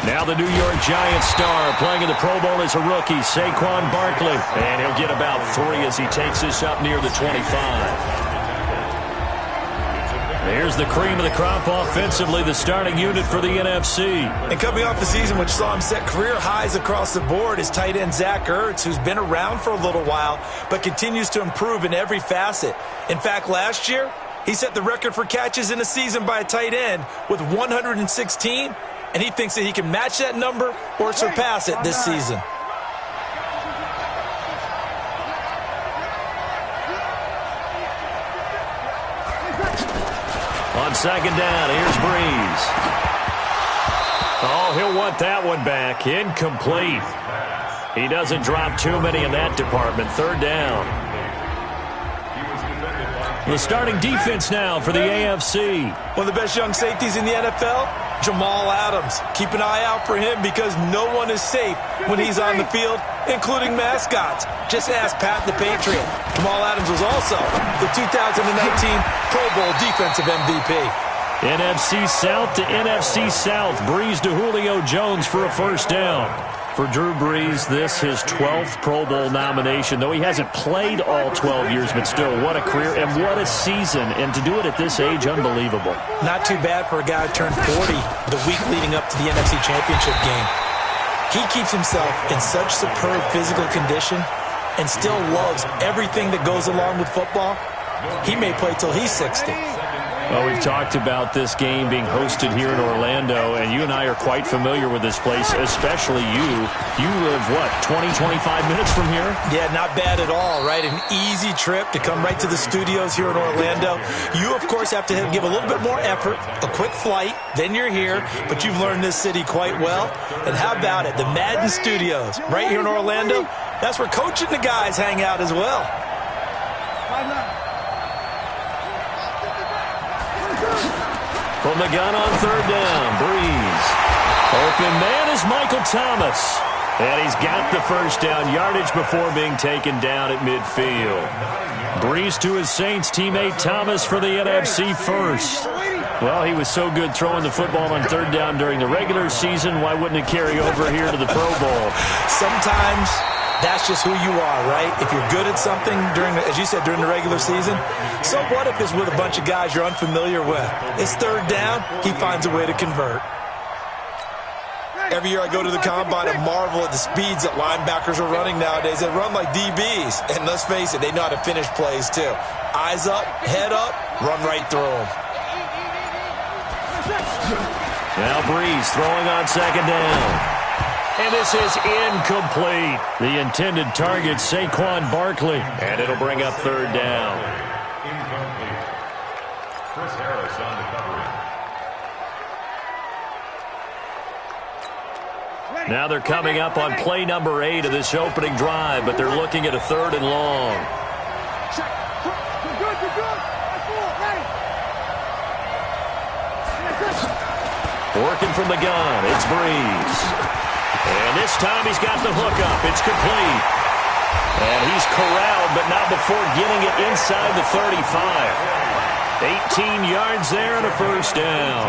Now the New York Giants star playing in the Pro Bowl as a rookie, Saquon Barkley. And he'll get about 3 as he takes this up near the 25. Here's the cream of the crop offensively, the starting unit for the NFC. And coming off the season which saw him set career highs across the board is tight end Zach Ertz, who's been around for a little while, but continues to improve in every facet. In fact, last year, he set the record for catches in a season by a tight end with 116, and he thinks that he can match that number or surpass it this season. On second down, here's Breeze. Oh, he'll want that one back. Incomplete. He doesn't drop too many in that department. Third down. The starting defense now for the AFC. One of the best young safeties in the NFL, Jamal Adams. Keep an eye out for him because no one is safe when he's on the field, including mascots. Just ask Pat the Patriot. Jamal Adams was also the 2019 Pro Bowl Defensive MVP. NFC South to NFC South. Breeze to Julio Jones for a first down. For Drew Brees, this his 12th Pro Bowl nomination, though he hasn't played all 12 years, but still, what a career and what a season. And to do it at this age, unbelievable. Not too bad for a guy who turned 40 the week leading up to the NFC Championship game. He keeps himself in such superb physical condition and still loves everything that goes along with football. He may play till he's 60. Well, we've talked about this game being hosted here in Orlando, and you and I are quite familiar with this place, especially you. You live, what, 20, 25 minutes from here? Yeah, not bad at all, right? An easy trip to come right to the studios here in Orlando. You, of course, have to give a little bit more effort, a quick flight, then you're here, but you've learned this city quite well. And how about it? The Madden Studios, right here in Orlando, that's where Coach and the guys hang out as well. From the gun on third down, Breeze. Open man is Michael Thomas. And he's got the first down yardage before being taken down at midfield. Breeze to his Saints teammate Thomas for the NFC first. Well, he was so good throwing the football on third down during the regular season. Why wouldn't it carry over here to the Pro Bowl? Sometimes that's just who you are, right? If you're good at something as you said, during the regular season, so what if it's with a bunch of guys you're unfamiliar with? It's third down, he finds a way to convert. Every year I go to the combine and marvel at the speeds that linebackers are running nowadays. They run like DBs, and let's face it, they know how to finish plays too. Eyes up, head up, run right through them. Now Breeze throwing on second down. And this is incomplete. The intended target, Saquon Barkley. And it'll bring up third down. Incomplete. Chris Harris on the coverage. Now they're coming up on play number 8 of this opening drive, but they're looking at a third and long. Working from the gun, it's Breeze. And this time he's got the hook up. It's complete. And he's corralled, but not before getting it inside the 35. 18 yards there and a first down.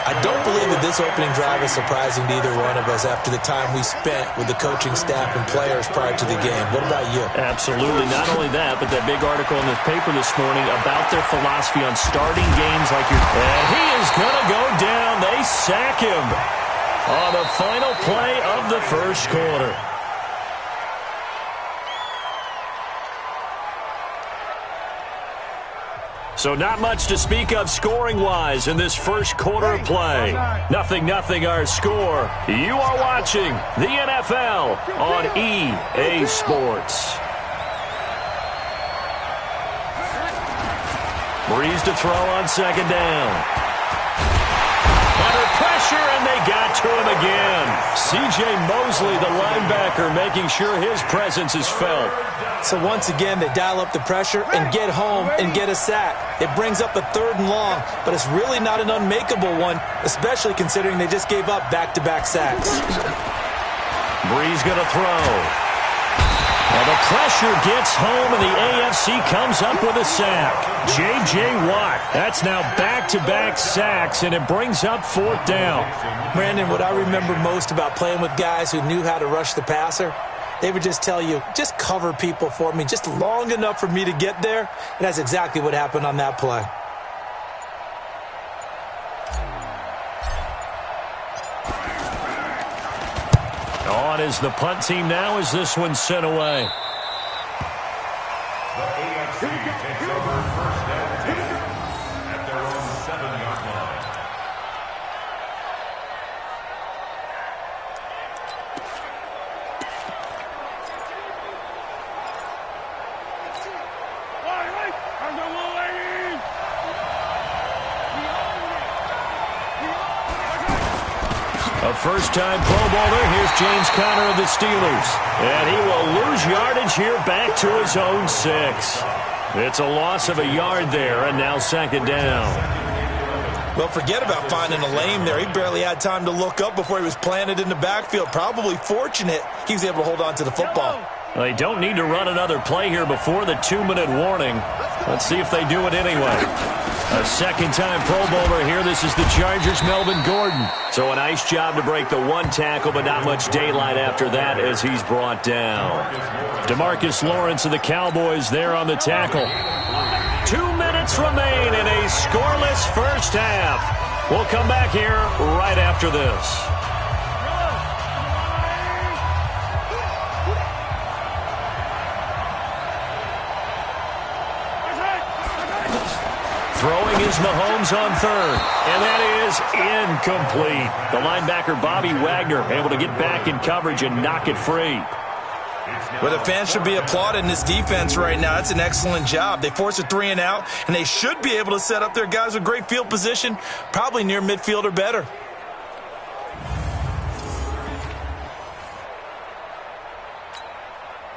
I don't believe that this opening drive is surprising to either one of us after the time we spent with the coaching staff and players prior to the game. What about you? Absolutely. Not only that, but that big article in the paper this morning about their philosophy on starting games like your... And he is going to go down. They sack him on the final play of the first quarter. So not much to speak of scoring-wise in this first quarter of play. 0-0 our score. You are watching the NFL on EA Sports. Breeze to throw on second down. Under pressure, and they got to him again. C.J. Mosley, the linebacker, making sure his presence is felt. So once again, they dial up the pressure and get home and get a sack. It brings up a third and long, but it's really not an unmakeable one, especially considering they just gave up back-to-back sacks. Breeze going to throw. And the Pressure gets home, and the AFC comes up with a sack. J.J. Watt. That's now back-to-back sacks, and it brings up 4th down. Brandon, what I remember most about playing with guys who knew how to rush the passer, they would just tell you, just cover people for me, just long enough for me to get there. And that's exactly what happened on that play. On is the punt team now as this one's sent away. The AFC takes over first down 10 at their own 7-yard line. A first-time Pro Bowler. Here's James Conner of the Steelers. And he will lose yardage here back to his own 6. It's a loss of a yard there, and now 2nd down. Well, forget about finding a lane there. He barely had time to look up before he was planted in the backfield. Probably fortunate he was able to hold on to the football. Well, they don't need to run another play here before the 2-minute warning. Let's see if they do it anyway. A second-time Pro Bowler here. This is the Chargers' Melvin Gordon. So a nice job to break the 1 tackle, but not much daylight after that as he's brought down. DeMarcus Lawrence of the Cowboys there on the tackle. 2 minutes remain in a scoreless first half. We'll come back here right after this. Throwing is Mahomes on 3rd, and that is incomplete. The linebacker Bobby Wagner able to get back in coverage and knock it free. Well, the fans should be applauding this defense right now. That's an excellent job. They force a 3-and-out, and they should be able to set up their guys with great field position, probably near midfield or better.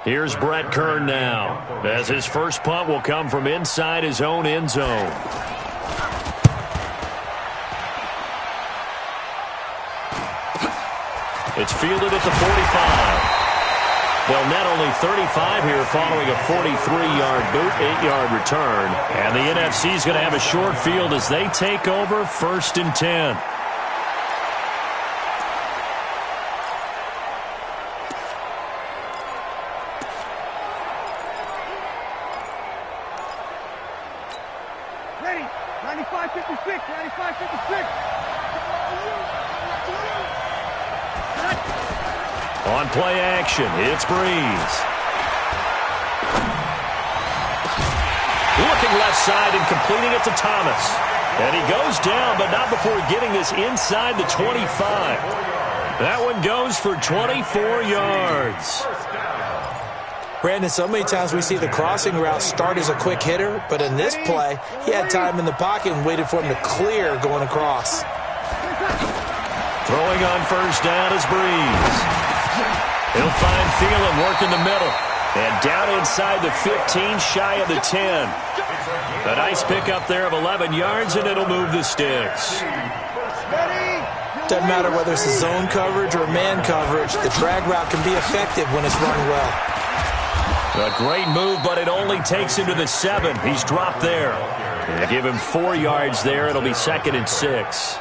Here's Brett Kern now, as his first punt will come from inside his own end zone. It's fielded at the 45. They'll net only 35 here following a 43-yard boot, 8-yard return. And the NFC is going to have a short field as they take over 1st and 10. Ready, 95-56, 95-56. On play action, it's Breeze. Looking left side and completing it to Thomas. And he goes down, but not before getting this inside the 25. That one goes for 24 yards. Brandon, so many times we see the crossing route start as a quick hitter, but in this play, he had time in the pocket and waited for him to clear going across. Throwing on first down is Breeze. He'll find Thielen working the middle. And down inside the 15, shy of the 10. A nice pickup there of 11 yards, and it'll move the sticks. Doesn't matter whether it's a zone coverage or man coverage, the drag route can be effective when it's run well. A great move, but it only takes him to the 7. He's dropped there. They give him 4 yards there. It'll be 2nd and 6.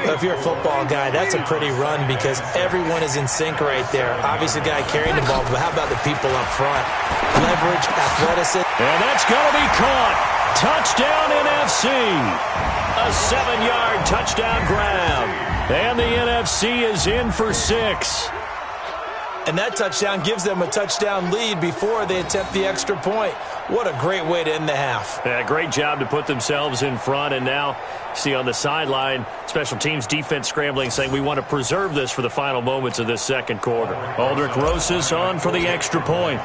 If you're a football guy, that's a pretty run because everyone is in sync right there. Obviously, the guy carrying the ball, but how about the people up front? Leverage, athleticism. And that's going to be caught. Touchdown NFC. A 7-yard touchdown grab. And the NFC is in for 6. And that touchdown gives them a touchdown lead before they attempt the extra point. What a great way to end the half. Yeah, great job to put themselves in front. And now, see on the sideline, special teams defense scrambling, saying we want to preserve this for the final moments of this second quarter. Aldrich Rosas on for the extra point.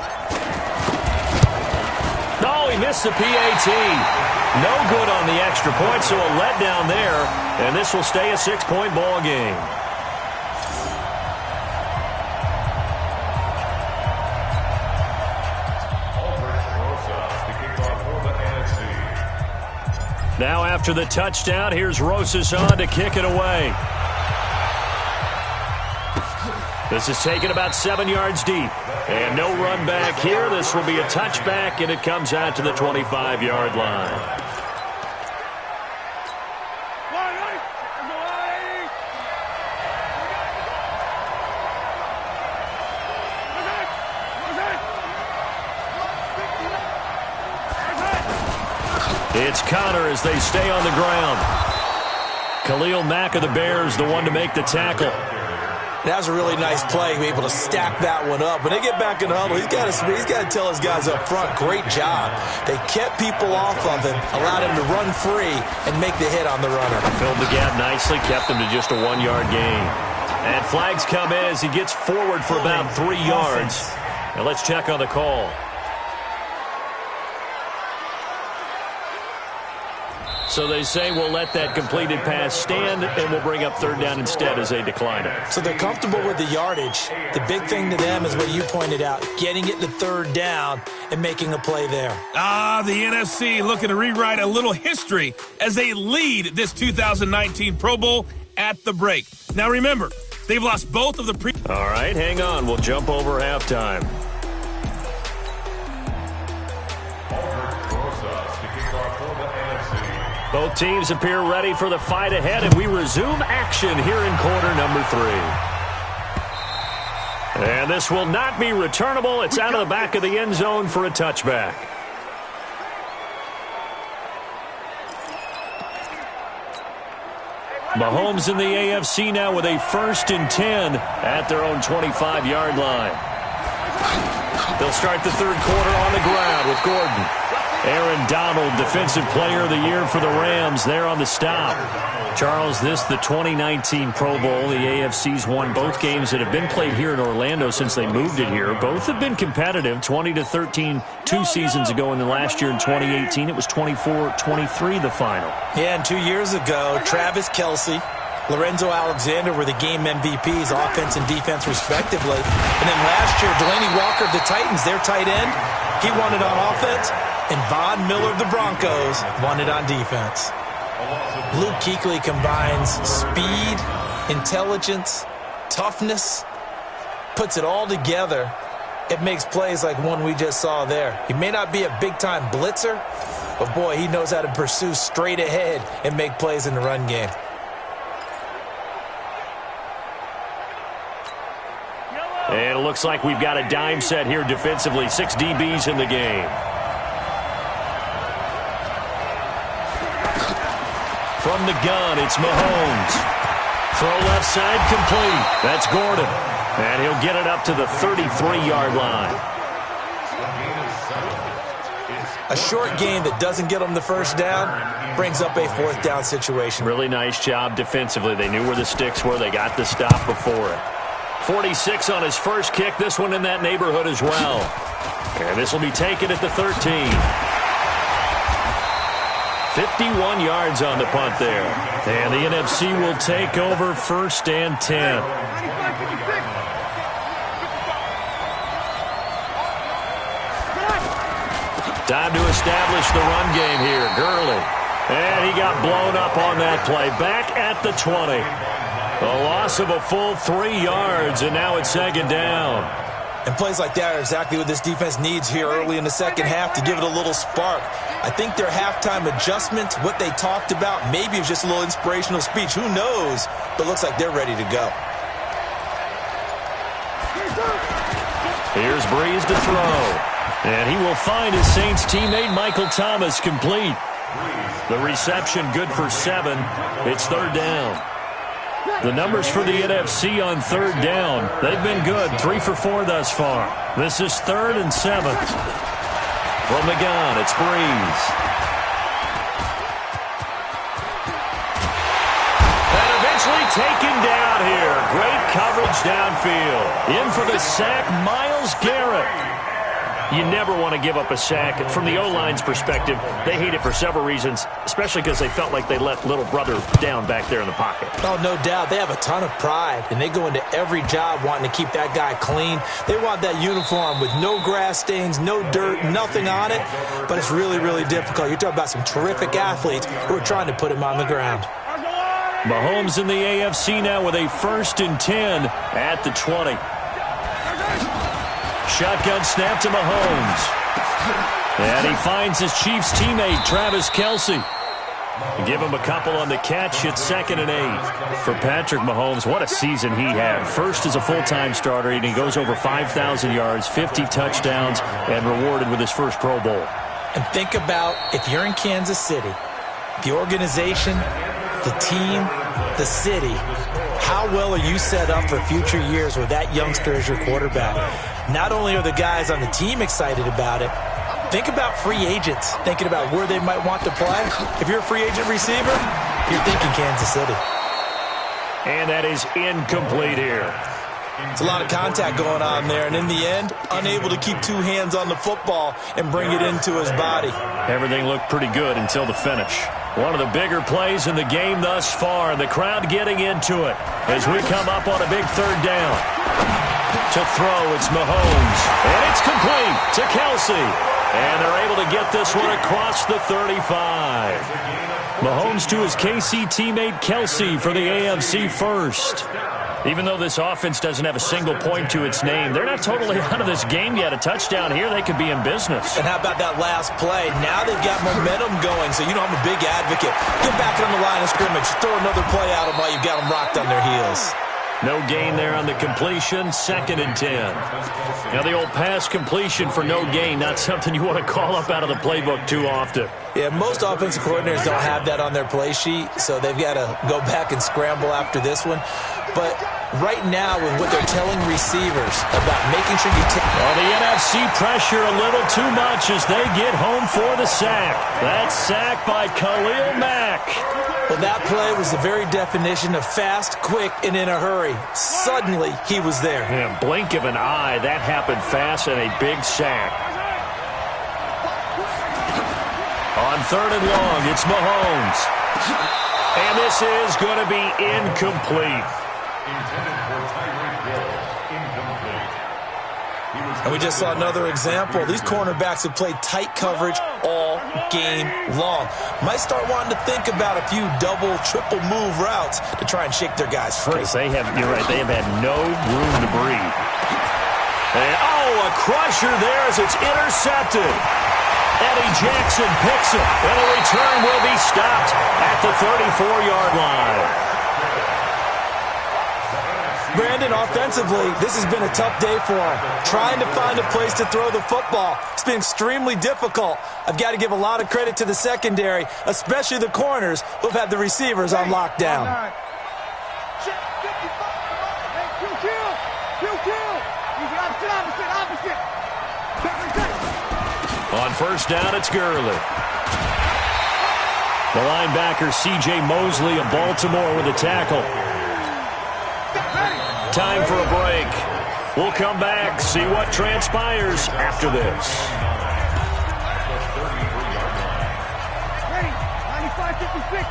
No, he missed the PAT. No good on the extra point, so a letdown there. And this will stay a 6-point ball game. Now after the touchdown, here's Rosas on to kick it away. This is taken about 7 yards deep. And no run back here. This will be a touchback, and it comes out to the 25-yard line. It's Connor as they stay on the ground. Khalil Mack of the Bears, the one to make the tackle. That was a really nice play, be able to stack that one up. When they get back in the huddle, he's got to tell his guys up front, great job. They kept people off of him, allowed him to run free and make the hit on the runner. Filled the gap nicely, kept him to just a 1-yard gain. And flags come in as he gets forward for about 3 yards. Now let's check on the call. So they say we'll let that completed pass stand, and we'll bring up third down instead as they decline it. So they're comfortable with the yardage. The big thing to them is what you pointed out, getting it to third down and making a play there. The NFC looking to rewrite a little history as they lead this 2019 Pro Bowl at the break. Now remember, they've lost both of the All right, hang on. We'll jump over halftime. Both teams appear ready for the fight ahead, and we resume action here in quarter number 3. And this will not be returnable. It's out of the back of the end zone for a touchback. Mahomes in the AFC now with a 1st and 10 at their own 25-yard line. They'll start the third quarter on the ground with Gordon. Aaron Donald, Defensive Player of the Year for the Rams, there on the stop. Charles, this the 2019 Pro Bowl. The AFC's won both games that have been played here in Orlando since they moved it here. Both have been competitive, 20-13 2 seasons ago, and then last year in 2018 it was 24-23 the final. Yeah, and 2 years ago, Travis Kelce, Lorenzo Alexander were the game MVPs, offense and defense respectively. And then last year, Delaney Walker of the Titans, their tight end, he won it on offense. And Von Miller of the Broncos won it on defense. Luke Kuechly combines speed, intelligence, toughness, puts it all together. It makes plays like one we just saw there. He may not be a big-time blitzer, but boy, he knows how to pursue straight ahead and make plays in the run game. And it looks like we've got a dime set here defensively. 6 DBs in the game. From the gun, it's Mahomes. Throw left side complete. That's Gordon. And he'll get it up to the 33-yard line. A short game that doesn't get them the first down brings up a 4th down situation. Really nice job defensively. They knew where the sticks were. They got the stop before it. 46 on his first kick. This one in that neighborhood as well. And this will be taken at the 13. 51 yards on the punt there. And the NFC will take over 1st and 10. Time to establish the run game here. Gurley. And he got blown up on that play. Back at the 20. A loss of a full 3 yards, and now it's 2nd down. And plays like that are exactly what this defense needs here early in the second half to give it a little spark. I think their halftime adjustments, what they talked about, maybe it was just a little inspirational speech. Who knows? But it looks like they're ready to go. Here's Breeze to throw. And he will find his Saints teammate Michael Thomas complete. The reception good for 7. It's 3rd down. The numbers for the NFC on 3rd down, they've been good. 3 for 4 thus far. This is 3rd and 7. From the gun, it's Breeze. And eventually taken down here. Great coverage downfield. In for the sack, Myles Garrett. You never want to give up a sack. From the O-line's perspective, they hate it for several reasons, especially because they felt like they let little brother down back there in the pocket. Oh, no doubt. They have a ton of pride, and they go into every job wanting to keep that guy clean. They want that uniform with no grass stains, no dirt, nothing on it, but it's really, really difficult. You're talking about some terrific athletes who are trying to put him on the ground. Mahomes in the AFC now with a 1st and 10 at the 20. shotgun snap to Mahomes. And he finds his Chiefs teammate, Travis Kelce. Give him a couple on the catch. It's 2nd and 8. For Patrick Mahomes, what a season he had. First as a full-time starter, and he goes over 5,000 yards, 50 touchdowns, and rewarded with his first Pro Bowl. And think about if you're in Kansas City, the organization, the team, the city, how well are you set up for future years with that youngster as your quarterback? Not only are the guys on the team excited about it, think about free agents, thinking about where they might want to play. If you're a free agent receiver, you're thinking Kansas City. And that is incomplete here. It's a lot of contact going on there, and in the end, unable to keep two hands on the football and bring it into his body. Everything looked pretty good until the finish. One of the bigger plays in the game thus far, and the crowd getting into it as we come up on a big 3rd down. To throw, it's Mahomes, and it's complete to Kelce. And they're able to get this one across the 35. Mahomes to his KC teammate Kelce for the AFC first. Even though this offense doesn't have a single point to its name, they're not totally out of this game yet. A touchdown here, they could be in business. And how about that last play? Now they've got momentum going, so you know I'm a big advocate. Get back on the line of scrimmage. Throw another play at them while you've got them rocked on their heels. No gain there on the completion, 2nd and 10. Now the old pass completion for no gain, not something you want to call up out of the playbook too often. Yeah, most offensive coordinators don't have that on their play sheet, so they've got to go back and scramble after this one. But right now, with what they're telling receivers about making sure you take... Well, the NFC pressure a little too much as they get home for the sack. That's sacked by Khalil Mack. Well, that play was the very definition of fast, quick, and in a hurry. Suddenly, he was there. Yeah, blink of an eye, that happened fast, and a big sack. On 3rd and long, it's Mahomes. And this is going to be incomplete. And we just saw another example. These cornerbacks have played tight coverage all game long. Might start wanting to think about a few double, triple move routes to try and shake their guys free. You're right, they have had no room to breathe. And, a crusher there as it's intercepted. Eddie Jackson picks it, and the return will be stopped at the 34-yard line. Brandon, offensively, this has been a tough day for him. Trying to find a place to throw the football. It's been extremely difficult. I've got to give a lot of credit to the secondary, especially the corners who've had the receivers on lockdown. On 1st down, it's Gurley. The linebacker, C.J. Mosley of Baltimore with a tackle. Time for a break. We'll come back, see what transpires after this. Ready, 95-56,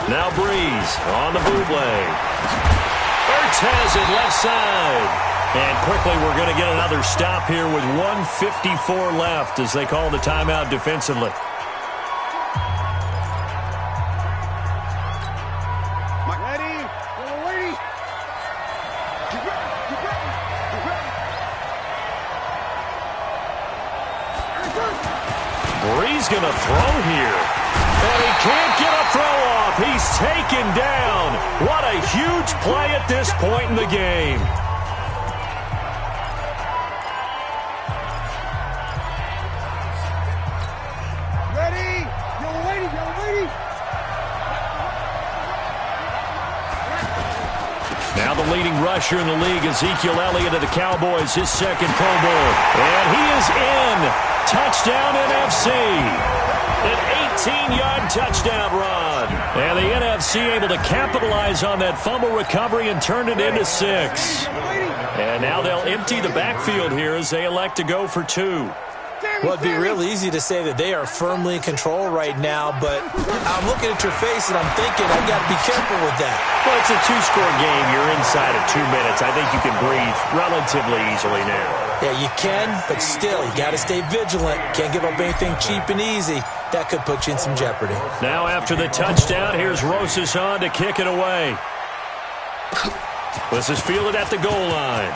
95-56. Now Breeze on the bootleg. Ertz has it left side. And quickly we're going to get another stop here with 1:54 left as they call the timeout defensively. Breeze going to throw here. And he can't get a throw off. He's taken down. What a huge play at this point in the game. Ready, yellow lady, yellow lady. Now the leading rusher in the league, Ezekiel Elliott of the Cowboys, his 2nd Pro Bowl. And he is in. Touchdown NFC. An 18-yard touchdown run. And the NFC able to capitalize on that fumble recovery and turn it into 6. And now they'll empty the backfield here as they elect to go for 2. Well, it'd be real easy to say that they are firmly in control right now, but I'm looking at your face and I'm thinking I've got to be careful with that. Well, it's a 2-score game. You're inside of 2 minutes. I think you can breathe relatively easily now. Yeah, you can, but still, you got to stay vigilant. Can't give up anything cheap and easy. That could put you in some jeopardy. Now after the touchdown, here's Rosas on to kick it away. This is fielded at the goal line.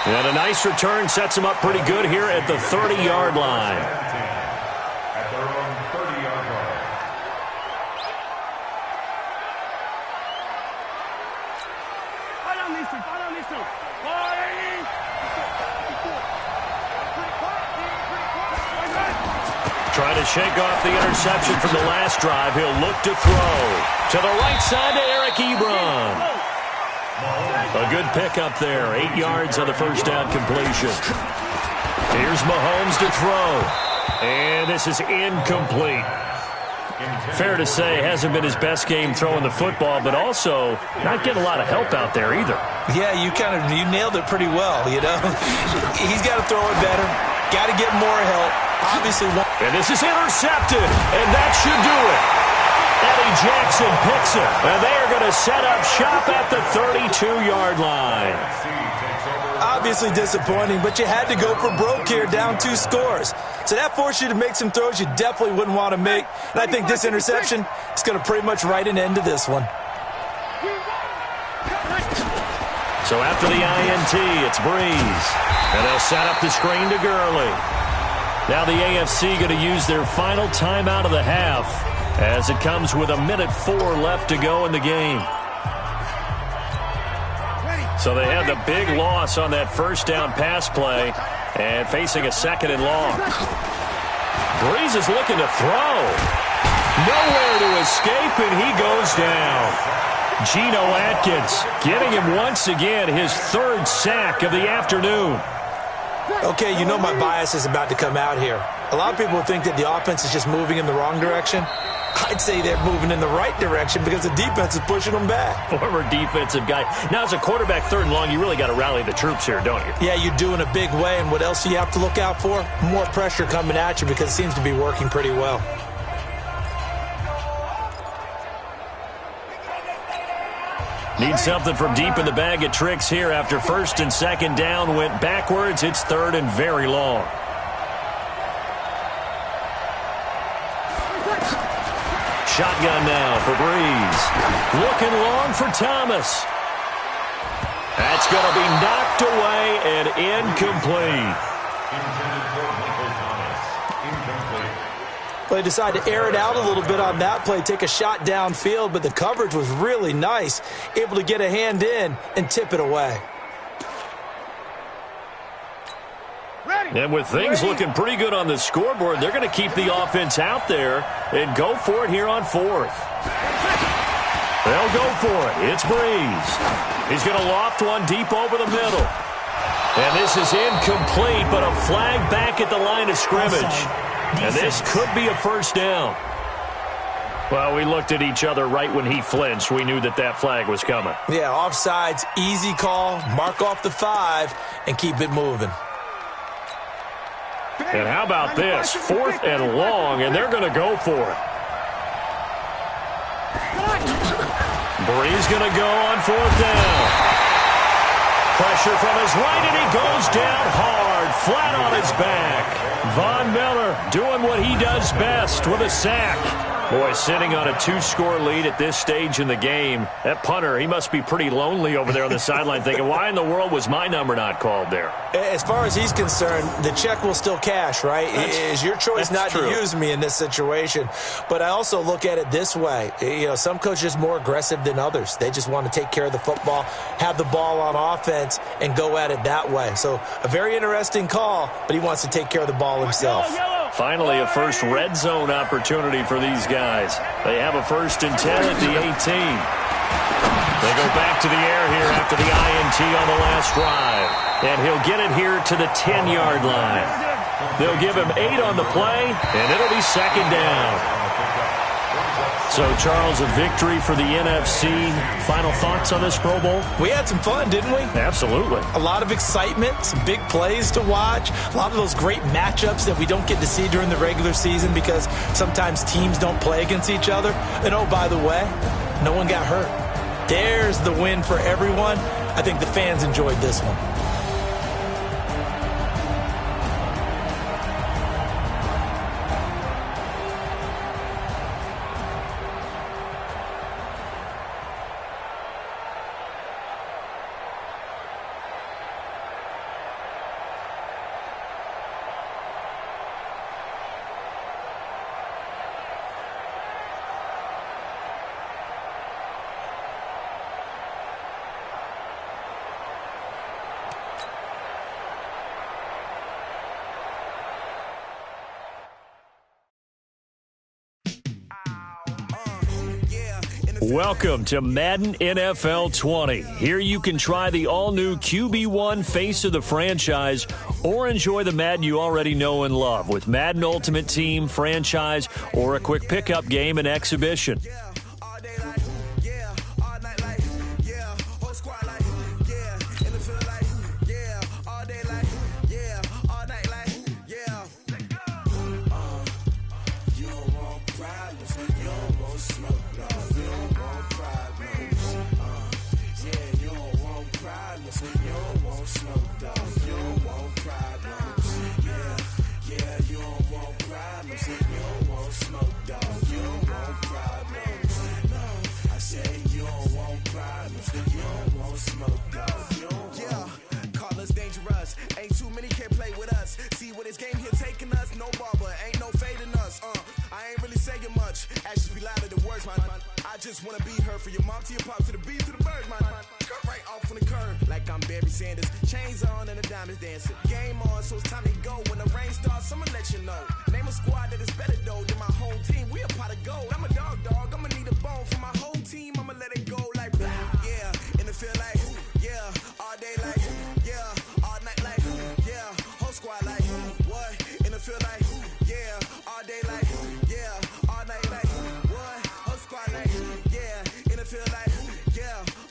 And a nice return sets him up pretty good here at the 30-yard line. At their own 30-yard line. Trying to shake off the interception from the last drive. He'll look to throw. To the right side to Eric Ebron. A good pickup there. 8 yards on the first down completion. Here's Mahomes to throw. And this is incomplete. Fair to say, hasn't been his best game throwing the football, but also not getting a lot of help out there either. Yeah, you nailed it pretty well, you know. He's got to throw it better. Got to get more help. Obviously. And this is intercepted, and that should do it. Eddie Jackson picks it, and they are going to set up shop at the 32-yard line. Obviously disappointing, but you had to go for broke here, down 2 scores. So that forced you to make some throws you definitely wouldn't want to make. And I think this interception is going to pretty much write an end to this one. So after the INT, it's Breeze. And they'll set up the screen to Gurley. Now the AFC going to use their final timeout of the half as it comes with 1:04 left to go in the game. So they had the big loss on that first down pass play and facing a 2nd and long. Breeze is looking to throw. Nowhere to escape, and he goes down. Geno Atkins getting him once again his 3rd sack of the afternoon. Okay, you know my bias is about to come out here. A lot of people think that the offense is just moving in the wrong direction. I'd say they're moving in the right direction because the defense is pushing them back. Former defensive guy. Now, as a quarterback 3rd and long, you really got to rally the troops here, don't you? Yeah, you do in a big way. And what else do you have to look out for? More pressure coming at you because it seems to be working pretty well. Need something from deep in the bag of tricks here after 1st and 2nd down went backwards. It's 3rd and very long. Shotgun now for Breeze. Looking long for Thomas. That's going to be knocked away and incomplete. Intended for Michael Thomas. Incomplete. They decided to air it out a little bit on that play, take a shot downfield, but the coverage was really nice, able to get a hand in and tip it away. And with things looking pretty good on the scoreboard, they're going to keep the offense out there and go for it here on 4th. They'll go for it. It's Breeze. He's going to loft one deep over the middle. And this is incomplete, but a flag back at the line of scrimmage. And this could be a 1st down. Well, we looked at each other right when he flinched. We knew that that flag was coming. Yeah, offsides, easy call, mark off the 5, and keep it moving. And how about this? 4th and long, and they're going to go for it. Breeze going to go on 4th down. Pressure from his right, and he goes down hard, flat on his back. Von Miller doing what he does best with a sack. Boy, sitting on a 2-score lead at this stage in the game. That punter, he must be pretty lonely over there on the sideline thinking, why in the world was my number not called there? As far as he's concerned, the check will still cash, right? It's your choice not to use me in this situation. But I also look at it this way. You know, some coaches are more aggressive than others. They just want to take care of the football, have the ball on offense, and go at it that way. So a very interesting call, but he wants to take care of the ball himself. Finally, a first red zone opportunity for these guys. They have a 1st and 10 at the 18. They go back to the air here after the INT on the last drive. And he'll get it here to the 10-yard line. They'll give him 8 on the play, and it'll be 2nd down. So, Charles, a victory for the NFC. Final thoughts on this Pro Bowl? We had some fun, didn't we? Absolutely. A lot of excitement, some big plays to watch, a lot of those great matchups that we don't get to see during the regular season because sometimes teams don't play against each other. And, oh, by the way, no one got hurt. There's the win for everyone. I think the fans enjoyed this one. Welcome to Madden NFL 20. Here you can try the all-new QB1 face of the franchise or enjoy the Madden you already know and love with Madden Ultimate Team, franchise, or a quick pickup game and exhibition. Ain't too many can play with us. See what this game here taking us. No barber, ain't no fading us. I ain't really saying much. Actions be louder than words, man. I just wanna be heard for your mom to your pop to the beat to the birds, man. Cut right off on the curve like I'm Barry Sanders. Chains on and the diamonds dancing. Game on, so it's time to go. When the rain starts, I'ma let you know. Name a squad that is better though than my whole team. We a pot of gold. I'm a dog. I'ma need a bone for my whole team. I'ma let it go like yeah. In the field like yeah. All day like yeah. All night like yeah. Whole squad like what? In the field like yeah. All day like yeah. All night like what? Whole squad like yeah. In the field like yeah.